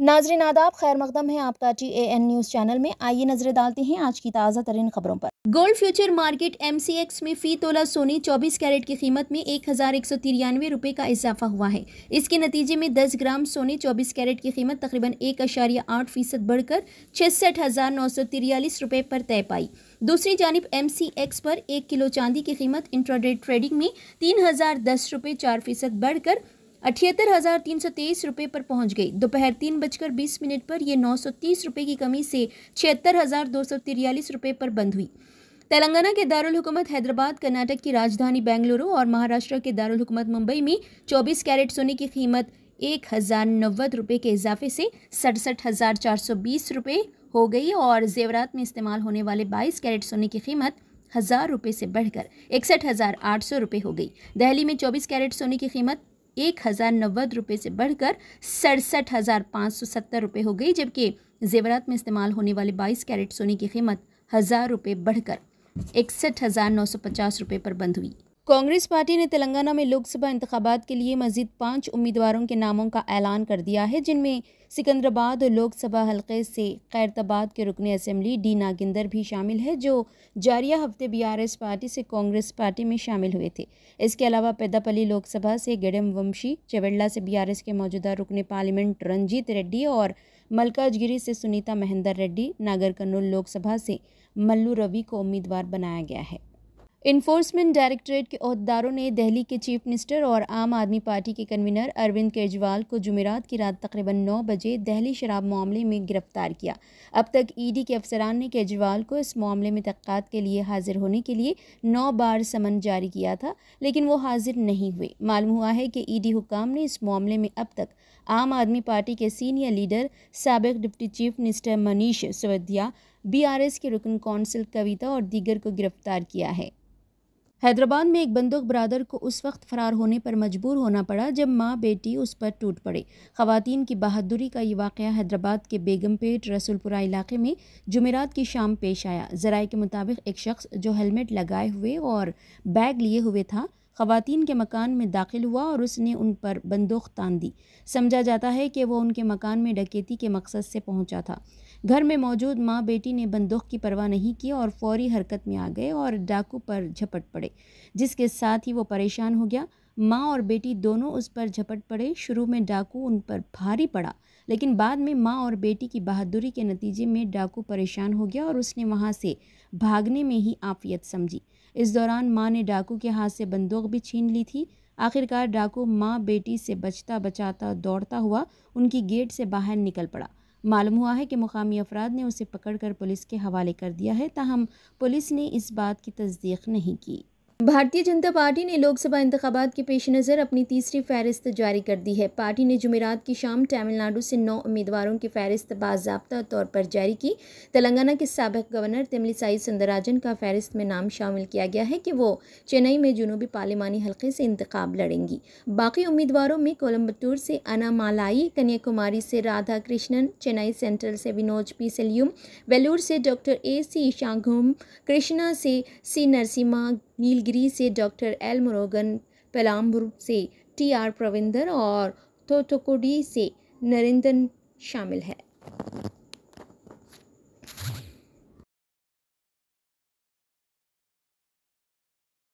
नाजरीन आदाब, खैर मकदम है आपका TAN न्यूज़ चैनल में। आइए नजरें डालते हैं आज की ताज़ा तरीन खबरों पर। गोल्ड फ्यूचर मार्केट MCX में फी तोला सोने 24 कैरेट की कीमत में 1193 रुपये का इजाफा हुआ है। इसके नतीजे में 10 ग्राम सोने 24 कैरेट की कीमत तकरीबन 1.8% बढ़कर 66,943 रुपये पर तय पाई। दूसरी जानिब MCX पर 1 किलो चांदी की कीमत इंट्राडे ट्रेडिंग में 3,010 रुपये 4% बढ़कर 78,323 रुपये पर पहुंच गई। दोपहर 3:20 पर यह 930 रुपये की कमी से 76,243 रुपये पर बंद हुई। तेलंगाना के दारुल हुकूमत हैदराबाद, कर्नाटक की राजधानी बेंगलुरु और महाराष्ट्र के दारुल हुकूमत मुंबई में 24 कैरेट सोने की कीमत 1,090 रुपये के इजाफे से 67,420 रुपये हो गई और जेवरात में इस्तेमाल होने वाले 22 कैरेट सोने की कीमत 1,000 रुपये से बढ़कर 61,800 रुपये हो गई। दिल्ली में 24 कैरेट सोने की कीमत 1,090 रुपये से बढ़कर 67,570 रुपये हो गई, जबकि जेवरात में इस्तेमाल होने वाले 22 कैरेट सोने की कीमत 1,000 रुपये बढ़कर 61,950 रुपये पर बंद हुई। कांग्रेस पार्टी ने तेलंगाना में लोकसभा इंतखाबात के लिए मजीद 5 उम्मीदवारों के नामों का ऐलान कर दिया है, जिनमें सिकंदराबाद लोकसभा हलके से खैरताबाद के रुकन असम्बली डी नागिंदर भी शामिल है, जो जारिया हफ्ते BRS पार्टी से कांग्रेस पार्टी में शामिल हुए थे। इसके अलावा पेद्दापल्ली लोकसभा से गेडम वंशी, चेवेल्ला से BRS के मौजूदा रुकन पार्लियामेंट रंजीत रेड्डी और मलकाजगिरी से सुनीता महेंदर रेड्डी, नागर कर्नूल लोकसभा से मल्लू रवि को उम्मीदवार बनाया गया है। इन्फोर्समेंट डायरेक्टरेट के ओहदेदारों ने दिल्ली के चीफ मिनिस्टर और आम आदमी पार्टी के कन्वीनर अरविंद केजरीवाल को जुमेरात की रात तकरीबन 9 बजे दिल्ली शराब मामले में गिरफ्तार किया। अब तक ED के अफसरान ने केजरीवाल को इस मामले में तहक़ीक़ात के लिए हाजिर होने के लिए 9 बार समन जारी किया था, लेकिन वो हाजिर नहीं हुए। मालूम हुआ है कि ED हुकाम ने इस मामले में अब तक आम आदमी पार्टी के सीनियर लीडर, साबिक़ deputy chief minister Manish Sisodia, BRS के रुकन कौंसिल कविता और दीगर को गिरफ्तार किया है। हैदराबाद में एक बंदूक बरादर को उस वक्त फरार होने पर मजबूर होना पड़ा जब माँ बेटी उस पर टूट पड़े। ख़वातीन की बहादुरी का ये वाक़या हैदराबाद के बेगमपेट रसूलपुरा इलाके में जुमेरात की शाम पेश आया। ज़राए के मुताबिक एक शख्स जो हेलमेट लगाए हुए और बैग लिए हुए था, ख़वातीन के मकान में दाखिल हुआ और उसने उन पर बंदूक तान दी। समझा जाता है कि वो उनके मकान में डकैती के मकसद से पहुंचा था। घर में मौजूद माँ बेटी ने बंदूक की परवाह नहीं की और फौरी हरकत में आ गए और डाकू पर झपट पड़े, जिसके साथ ही वो परेशान हो गया। माँ और बेटी दोनों उस पर झपट पड़े। शुरू में डाकू उन पर भारी पड़ा, लेकिन बाद में माँ और बेटी की बहादुरी के नतीजे में डाकू परेशान हो गया और उसने वहाँ से भागने में ही आफियत समझी। इस दौरान माँ ने डाकू के हाथ से बंदूक भी छीन ली थी। आखिरकार डाकू माँ बेटी से बचता बचाता दौड़ता हुआ उनकी गेट से बाहर निकल पड़ा। मालूम हुआ है कि मुकामी अफराद ने उसे पकड़कर पुलिस के हवाले कर दिया है, ताहम पुलिस ने इस बात की तस्दीक नहीं की। भारतीय जनता पार्टी ने लोकसभा इंतखाबात के पेश नज़र अपनी तीसरी फहरिस्त जारी कर दी है। पार्टी ने जुमेरात की शाम तमिलनाडु से 9 उम्मीदवारों की फहरिस्त बाज़ाब्ता तौर पर जारी की। तेलंगाना के साबिक़ गवर्नर तमिलिसाई सुंदरराजन का फहरिस्त में नाम शामिल किया गया है कि वो चेन्नई में जनूबी पार्लिमानी हल्के से इंतखाब लड़ेंगी। बाकी उम्मीदवारों में कोलम्बटूर से अनामालाई, कन्याकुमारी से राधा कृष्णन, चेन्नई सेंट्रल से विनोज P. सेल्यूम, वेलूर से डॉक्टर AC शांघुम, कृष्णा से C. नरसिम्हा, नीलगिरी से डॉक्टर L. मुरुगन, पेलाम्बूर से TR. प्रविंदर और थोथुकुडी से नरेंद्रन शामिल है।